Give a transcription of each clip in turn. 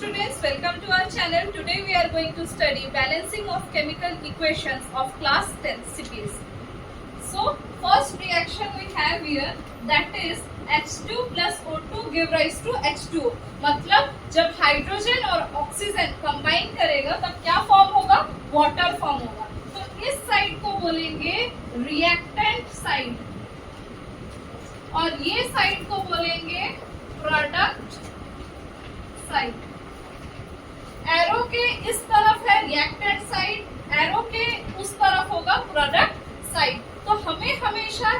students, welcome to our channel. Today we are going to study balancing of chemical equations of class 10 CPSE. So first reaction we have here, that is H2 plus O2 give rise to H2O. मतलब जब hydrogen और oxygen combine करेगा तब क्या form होगा? Water form होगा. तो इस साइड को बोलेंगे रिएक्टेंट साइड और ये साइड को बोलेंगे प्रोडक्ट साइड. एरो के इस तरफ है रिएक्टेंट साइड, एरो के उस तरफ होगा प्रोडक्ट साइड. तो हमें हमेशा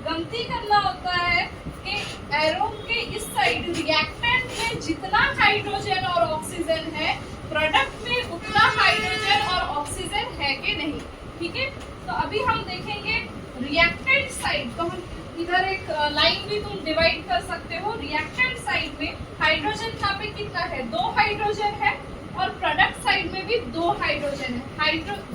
गलती करना होता है कि एरो के इस साइड रिएक्टेंट में जितना हाइड्रोजन और ऑक्सीजन है, प्रोडक्ट में उतना हाइड्रोजन और ऑक्सीजन है कि नहीं. ठीक है, तो अभी हम देखेंगे रिएक्टेंट साइड. तो हम इधर एक लाइन भी तुम डिवाइड कर सकते हो. रिएक्टेंट साइड में हाइड्रोजन यहाँ पे कितना है? 2 हाइड्रोजन है और प्रोडक्ट साइड में भी 2 हाइड्रोजन है.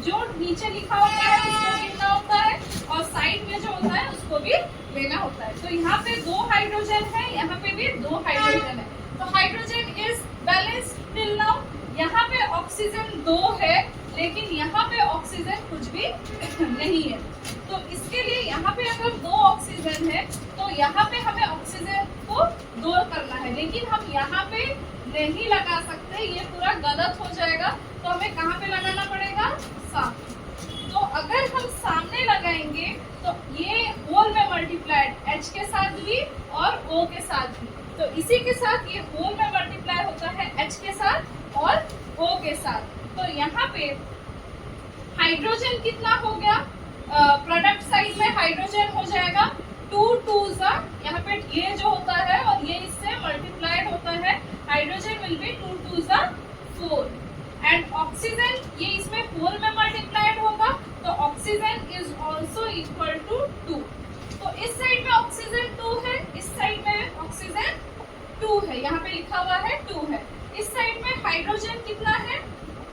जो नीचे लिखा होता है उसको गिनना होता है और साइड में जो होता है उसको भी लेना होता है. तो यहाँ पे 2 हाइड्रोजन है, यहाँ पे भी 2 हाइड्रोजन है. तो hydrogen is balanced till now. यहाँ पे ऑक्सीजन 2 है लेकिन यहाँ पे ऑक्सीजन कुछ भी नहीं है. तो इसके लिए यहाँ पे अगर 2 ऑक्सीजन है तो यहाँ पे हमें ऑक्सीजन को 2 करना है, लेकिन हम यहाँ पे नहीं लगा सकते, ये पूरा गलत हो जाएगा. तो हमें कहाँ पे लगाना पड़ेगा? सामने. तो अगर हम सामने लगाएंगे तो ये होल में मल्टीप्लाइड H के साथ भी और O के साथ भी. तो इसी के साथ ये होल में मल्टीप्लाई होता है H के साथ और O के साथ. तो यहाँ पे हाइड्रोजन कितना हो गया? प्रोडक्ट साइड में हाइड्रोजन हो जाएगा 2 2s, यहाँ पे ये जो होता है और ये इससे मल्टीप्लाइड होता है. Hydrogen will be 2 2s 4 and oxygen ये इसमें होल में मल्टीप्लाइड होगा तो oxygen is also equal to 2. तो इस साइड में ऑक्सीजन 2 है, इस साइड में ऑक्सीजन 2 है, यहाँ पे लिखा हुआ है 2 है. इस साइड में हाइड्रोजन कितना है?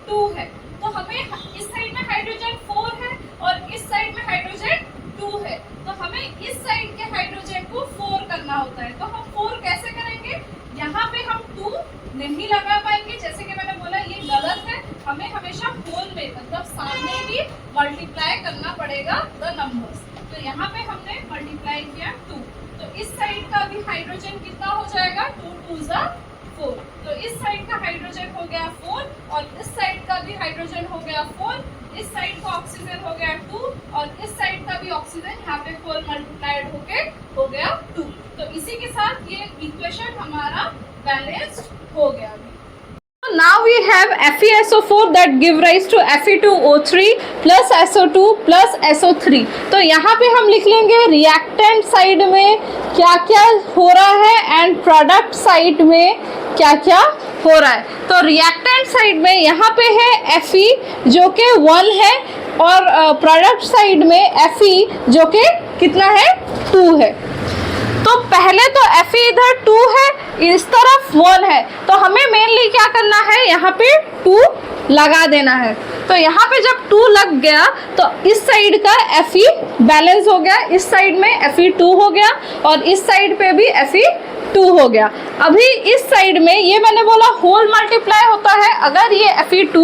2 है. तो हमें इस साइड में हाइड्रोजन 4 है और इस साइड में हाइड्रोजन 2 है. तो हमें इस साइड के हाइड्रोजन को 4 करना होता है. तो हम 4 कैसे करेंगे? यहाँ पे हम 2 नहीं लगा पाएंगे, जैसे कि मैंने बोला ये गलत है. हमें हमेशा होल में मतलब सामने भी मल्टीप्लाई करना पड़ेगा द नंबर्स. तो यहाँ पे हमने मल्टीप्लाई किया 2. तो इस साइड का भी हाइड्रोजन कितना हो जाएगा? 2 2s 4. तो इस साइड का हाइड्रोजन हो गया 4 और इस साइड का भी हाइड्रोजन हो गया 4. इस साइड का ऑक्सीजन हो गया 2 और इस साइड का भी ऑक्सीजन यहाँ पे 4 मल्टीप्लाइड होके हो गया 2. तो इसी के साथ ये इक्वेशन हमारा बैलेंस्ड हो गया. Now we have FeSO4 that give rise to Fe2O3 plus SO2 plus SO3. तो यहाँ पे हम लिख लेंगे रिएक्टेंट साइड में क्या क्या हो रहा है एंड प्रोडक्ट साइड में क्या क्या हो रहा है. तो रिएक्टेंट साइड में यहाँ पे है Fe जो कि 1 है और प्रोडक्ट साइड में Fe जो कि कितना है? 2 है. तो पहले तो Fe इधर 2 है, इस तरफ 1 है. तो हमें मेनली क्या करना है? यहाँ पे 2 लगा देना है. तो यहाँ पे जब 2 लग गया तो इस साइड का Fe बैलेंस हो गया, इस साइड में Fe2 हो गया और इस साइड पे भी Fe2 हो गया. अभी इस साइड में ये मैंने बोला होल मल्टीप्लाई होता है. अगर ये Fe2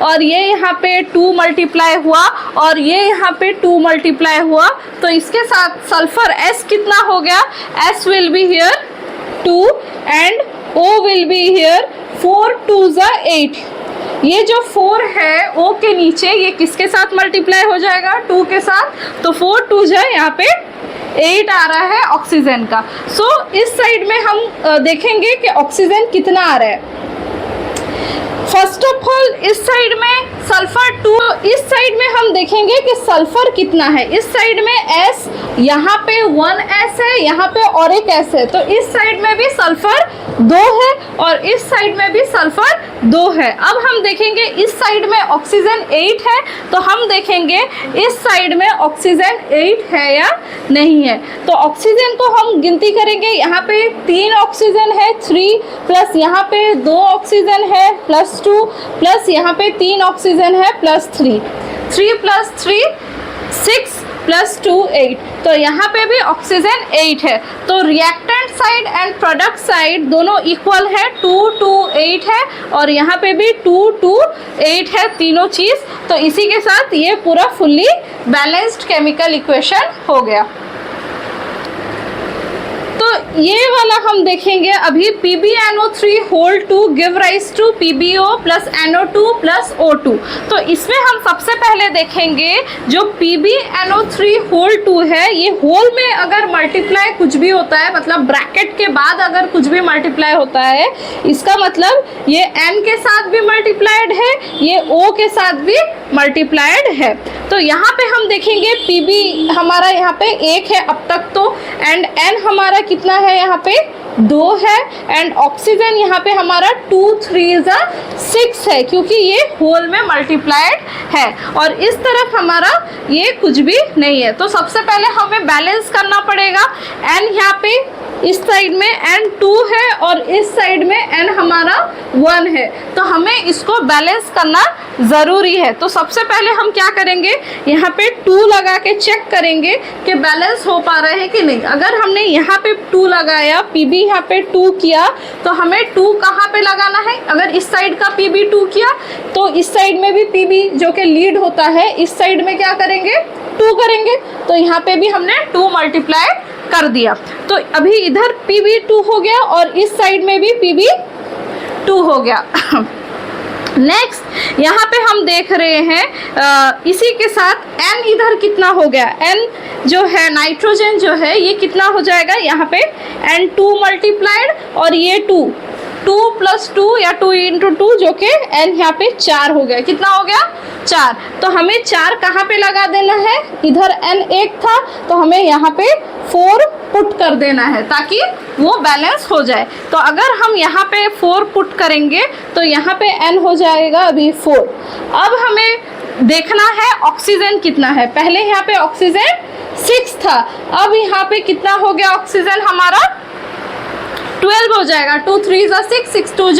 और ये यहाँ पे 2 मल्टीप्लाई हुआ और ये यहाँ पे 2 मल्टीप्लाई हुआ तो इसके साथ सल्फर S कितना हो गया? S will be here 2 and O will be here 4 2s 8. ये जो 4 है O के नीचे ये किसके साथ मल्टीप्लाई हो जाएगा? 2 के साथ. तो 4 2s यहाँ पे 8 आ रहा है ऑक्सीजन का. सो इस साइड में हम देखेंगे कि ऑक्सीजन कितना आ रहा है. फर्स्ट ऑफ ऑल इस साइड में सल्फर 2, इस साइड में हम देखेंगे कि सल्फर कितना है. इस साइड में S, यहाँ पे 1S है, यहाँ पे और एक S है. तो इस साइड में भी सल्फर 2 है और इस साइड में भी सल्फर 2 है. अब हम देखेंगे इस साइड में ऑक्सीजन 8 है तो हम देखेंगे इस साइड में ऑक्सीजन 8 है या नहीं है. तो ऑक्सीजन को हम गिनती करेंगे. यहाँ पे 3 ऑक्सीजन है 3 प्लस यहाँ पे 2 ऑक्सीजन है प्लस 2 प्लस यहाँ पे 3 ऑक्सीजन है प्लस 3. 3 प्लस 3 6 प्लस 2 8, तो यहाँ पे भी ऑक्सीजन 8 है। तो reactant side and product side दोनों इक्वल है, 2 2 8 है और यहाँ पे भी 2 2 8 है तीनों चीज़। तो इसी के साथ ये पूरा फुल्ली बैलेंस्ड केमिकल इक्वेशन हो गया। तो ये वाला हम देखेंगे अभी, PbNO3 whole 2 give rise to PbO plus NO2 plus O2। तो इसमें हम सबसे पहले देखेंगे जो PbNO3 होल 2 है, ये होल में अगर मल्टीप्लाई कुछ भी होता है, मतलब ब्रैकेट के बाद अगर कुछ भी मल्टीप्लाई होता है, इसका मतलब ये N के साथ भी मल्टीप्लाइड है, ये O के साथ भी मल्टीप्लाइड है। तो यहाँ पे हम देखेंगे Pb हमारा यहाँ पे 1 है अब तक तो, एंड N हमारा कितना है यहाँ पे 2 है, एंड ऑक्सीजन यहाँ पे हमारा 2 3 6 है क्योंकि ये होल में मल्टीप्लाइड है, और इस तरफ हमारा ये कुछ भी नहीं है। तो सबसे पहले हमें बैलेंस करना पड़ेगा। N यहाँ पे इस साइड में N 2 है और इस साइड में N हमारा 1 है, तो हमें इसको बैलेंस करना ज़रूरी है। तो सबसे पहले हम क्या करेंगे, यहाँ पे 2 लगा के चेक करेंगे कि बैलेंस हो पा रहा है कि नहीं। अगर हमने यहाँ पे 2 लगाया, Pb यहाँ पे 2 किया, तो हमें 2 कहाँ पे लगाना है। अगर इस साइड का Pb 2 किया तो इस साइड में भी Pb जो कि लीड होता है, इस साइड में क्या करेंगे 2 करेंगे, तो यहाँ पे भी हमने 2 मल्टीप्लाई कर दिया। तो अभी इधर Pb 2 हो गया और इस साइड में भी Pb 2 हो गया। नेक्स्ट यहाँ पे हम देख रहे हैं इसी के साथ N इधर कितना हो गया, N जो है नाइट्रोजन जो है ये कितना हो जाएगा, यहाँ पे N2 मल्टीप्लाइड और ये 2 प्लस 2 या 2 इंटू 2 जो कि N यहाँ पे 4 हो गया। कितना हो गया 4। तो हमें 4 कहाँ पे लगा देना है, इधर N 1 था तो हमें यहाँ पे 4 पुट कर देना है ताकि वो बैलेंस हो जाए। तो अगर हम यहाँ पे 4 पुट करेंगे तो यहाँ पे N हो जाएगा अभी 4। अब हमें देखना है ऑक्सीजन कितना है। पहले यहाँ पे ऑक्सीजन 6 था, अब यहाँ पे कितना हो गया ऑक्सीजन हमारा 12 हो जाएगा। 2 3 6, 6 2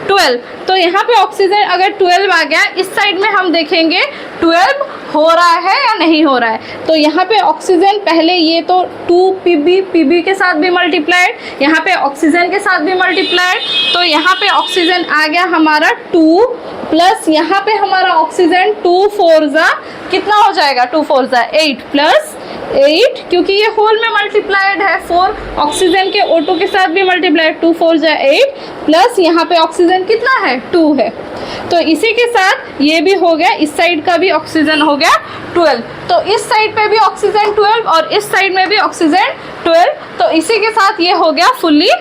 12। तो यहाँ पे ऑक्सीजन अगर 12 आ गया, इस साइड में हम देखेंगे 12 हो रहा है या नहीं हो रहा है। तो यहाँ पे ऑक्सीजन पहले ये तो 2 Pb के साथ भी मल्टीप्लाइड, यहाँ पे ऑक्सीजन के साथ भी मल्टीप्लाइड, तो यहाँ पे ऑक्सीजन आ गया हमारा 2 प्लस यहाँ पे हमारा ऑक्सीजन 2 4 कितना हो जाएगा, 2 4 8 प्लस 8 क्योंकि ये होल में मल्टीप्लाइड है, 4 ऑक्सीजन के O2 के साथ भी मल्टीप्लाइड, 2 4 8 प्लस यहाँ पे ऑक्सीजन कितना है 2 है। तो इसी के साथ ये भी हो गया, इस साइड का भी ऑक्सीजन हो गया 12। तो इस साइड पे भी ऑक्सीजन 12 और इस साइड में भी ऑक्सीजन 12। तो इसी के साथ ये हो गया fully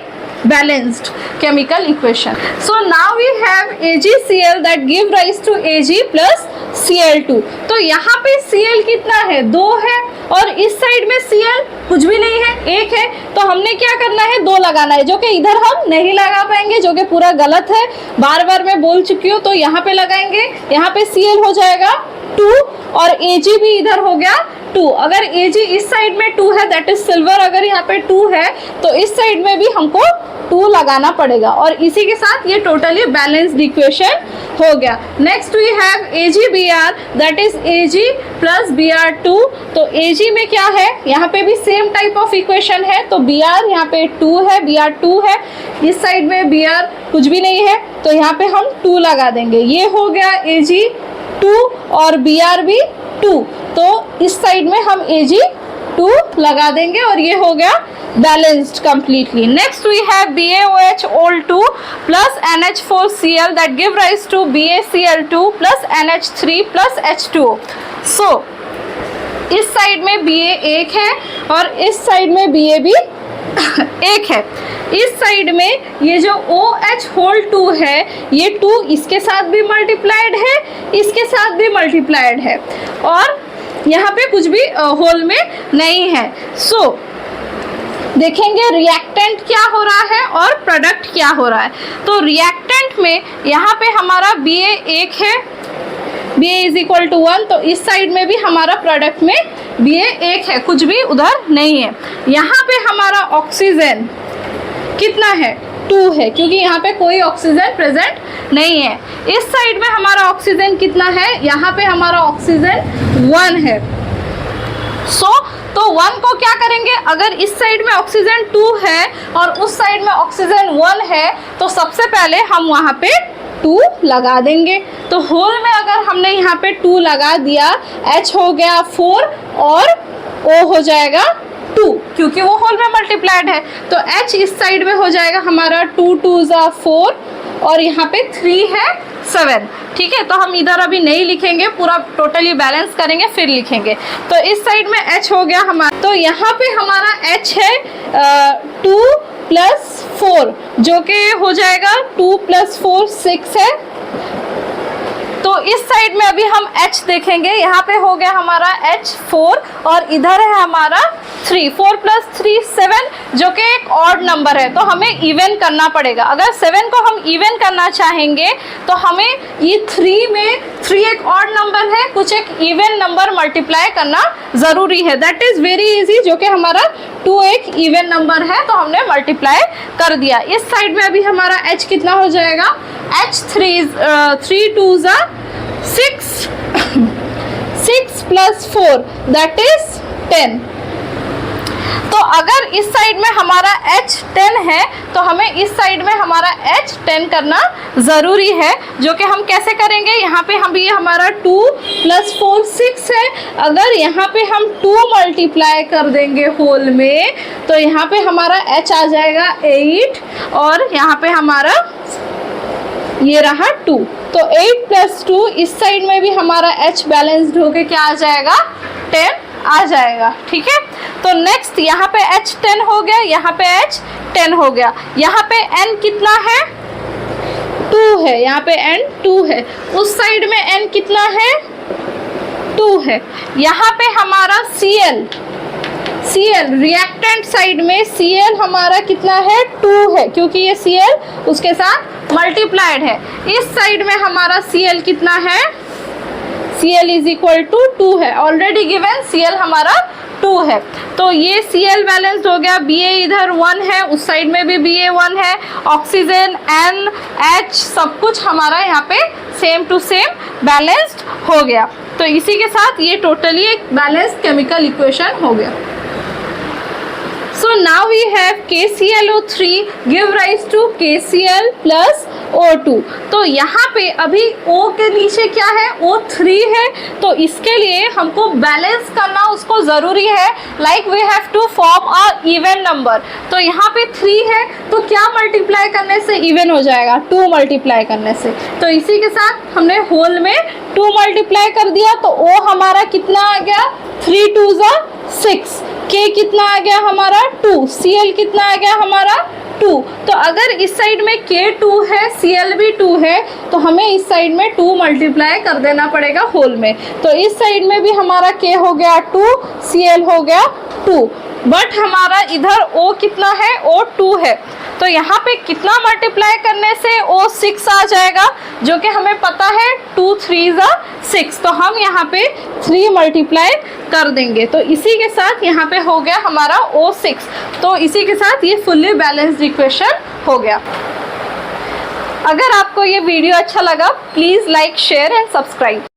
balanced chemical equation. So now we have AgCl that give rise to Ag plus Cl2. तो यहाँ पे Cl कितना है 2 है और इस साइड में Cl कुछ भी नहीं है 1 है। तो हमने क्या करना है 2 लगाना है, जो कि इधर हम नहीं लगा पाएंगे, जो कि पूरा गलत है, बार बार मैं बोल चुकी हूँ। तो यहाँ पे लगाएंगे, यहाँ पे Cl हो जाएगा 2 और Ag भी इधर हो गया 2। अगर Ag इस साइड में 2 है दैट इज सिल्वर, अगर यहाँ पे 2 है तो इस साइड में भी हमको 2 लगाना पड़ेगा, और इसी के साथ ये टोटली बैलेंस्ड इक्वेशन हो गया। Next we have AgBr that is Ag plus Br2। तो Ag में क्या है, यहाँ पे भी सेम टाइप ऑफ इक्वेशन है, तो Br यहाँ पे 2 है, Br2 है, इस साइड में Br कुछ भी नहीं है, तो यहाँ पे हम 2 लगा देंगे। ये हो गया Ag2 और Br भी 2, तो इस साइड में हम Ag2 लगा देंगे और ये हो गया balanced completely. Next we have BaOH Ol2 plus NH4Cl that give rise to BaCl2 plus NH3 plus H2O। सो इस साइड में Ba 1 है और इस साइड में Ba भी 1 है। इस साइड में ये जो OH होल 2 है, ये 2 इसके साथ भी मल्टीप्लाइड है, इसके साथ भी मल्टीप्लाइड है, और यहाँ पे कुछ भी होल में नहीं है। सो देखेंगे रिएक्टेंट क्या हो रहा है और प्रोडक्ट क्या हो रहा है। तो रिएक्टेंट में यहाँ पे हमारा Ba 1 है, Ba इज इक्वल टू 1, तो इस साइड में भी हमारा प्रोडक्ट में Ba 1 है, कुछ भी उधर नहीं है। यहाँ पे हमारा ऑक्सीजन कितना है 2 है, क्योंकि यहाँ पे कोई ऑक्सीजन प्रेजेंट नहीं है। इस साइड में हमारा ऑक्सीजन कितना है, यहाँ पे हमारा ऑक्सीजन 1 है। तो 1 को क्या करेंगे, अगर इस साइड में ऑक्सीजन 2 है और उस साइड में ऑक्सीजन 1 है तो सबसे पहले हम वहाँ पे 2 लगा देंगे। तो होल में अगर हमने यहाँ पे 2 लगा दिया, H हो गया 4 और O हो जाएगा 2, क्योंकि वो होल में मल्टीप्लाइड है। तो H इस साइड में हो जाएगा हमारा 2 2 ज़ा 4 और यहाँ पे 3 है 7। ठीक है, तो हम इधर अभी नहीं लिखेंगे, पूरा टोटली बैलेंस करेंगे फिर लिखेंगे। तो इस साइड में H हो गया हमारा, तो यहाँ पे हमारा H है 2 + 4 जो कि हो जाएगा 2 + 4 6 है। तो इस साइड में अभी हम H देखेंगे, यहाँ पे हो गया हमारा H 4 और इधर है हमारा 3, 4 + 3 7 जो कि एक ऑड नंबर है, तो हमें इवन करना पड़ेगा। अगर 7 को हम इवन करना चाहेंगे तो हमें ये 3 में 3 एक ऑड नंबर है, कुछ एक इवन नंबर मल्टीप्लाई करना ज़रूरी है। दैट इज़ वेरी इजी, जो कि हमारा 2 एक इवन नंबर है तो हमने मल्टीप्लाई कर दिया। इस साइड में अभी हमारा H कितना हो जाएगा, H 3 2 ज़ा 6 6 + 4 दैट इज 10। तो अगर इस साइड में हमारा H 10 है तो हमें इस साइड में हमारा H 10 करना ज़रूरी है, जो कि हम कैसे करेंगे। यहाँ पे हम ये हमारा 2 + 4 6 है, अगर यहाँ पे हम 2 मल्टीप्लाई कर देंगे होल में तो यहाँ पे हमारा H आ जाएगा 8 और यहाँ पे हमारा ये रहा 2। तो 8 + 2 इस साइड में भी हमारा H बैलेंस्ड होके क्या आ जाएगा, 10 आ जाएगा। ठीक है, तो नेक्स्ट यहाँ पे H 10 हो गया, यहाँ पे H 10 हो गया, यहाँ पे N कितना है, 2 है, यहाँ पे N 2 है, उस साइड में N कितना है, 2 है। यहाँ पे हमारा Cl रिएक्टेंट साइड में Cl हमारा कितना है, 2 है, क्योंकि ये Cl उसके साथ मल्टीप्लाइड है। इस साइड में हमारा Cl कितना है, Cl = 2 है, ऑलरेडी गिवन Cl हमारा 2 है। तो ये Cl बैलेंस्ड हो गया, Ba इधर 1 है, उस साइड में भी Ba 1 है, ऑक्सीजन N H सब कुछ हमारा यहाँ पे सेम टू सेम बैलेंस्ड हो गया। तो इसी के साथ ये टोटली एक बैलेंस्ड केमिकल इक्वेशन हो गया। So now we have KClO3 give rise to KCl + O2। तो यहाँ पे अभी O के नीचे क्या है, O3 है, तो इसके लिए हमको बैलेंस करना उसको ज़रूरी है। Like we have to form a even number. तो यहाँ पे 3 है तो क्या मल्टीप्लाई करने से इवन हो जाएगा, 2 मल्टीप्लाई करने से। तो इसी के साथ हमने होल में 2 मल्टीप्लाई कर दिया, तो O हमारा कितना आ गया, 3 2 ज़ा 6, K कितना आ गया हमारा 2, Cl कितना आ गया हमारा 2। तो अगर इस साइड में K 2 है, Cl भी 2 है, तो हमें इस साइड में 2 मल्टीप्लाई कर देना पड़ेगा होल में। तो इस साइड में भी हमारा K हो गया 2, Cl हो गया 2, बट हमारा इधर O कितना है, O 2 है। तो यहाँ पे कितना मल्टीप्लाई करने से O 6 आ जाएगा, जो कि हमें पता है 2 3 ज़ा 6, तो हम यहाँ पे 3 मल्टीप्लाई कर देंगे। तो इसी के साथ यहाँ पे हो गया हमारा O 6। तो इसी के साथ ये फुल्ली बैलेंस्ड इक्वेशन हो गया। अगर आपको ये वीडियो अच्छा लगा please like share and subscribe.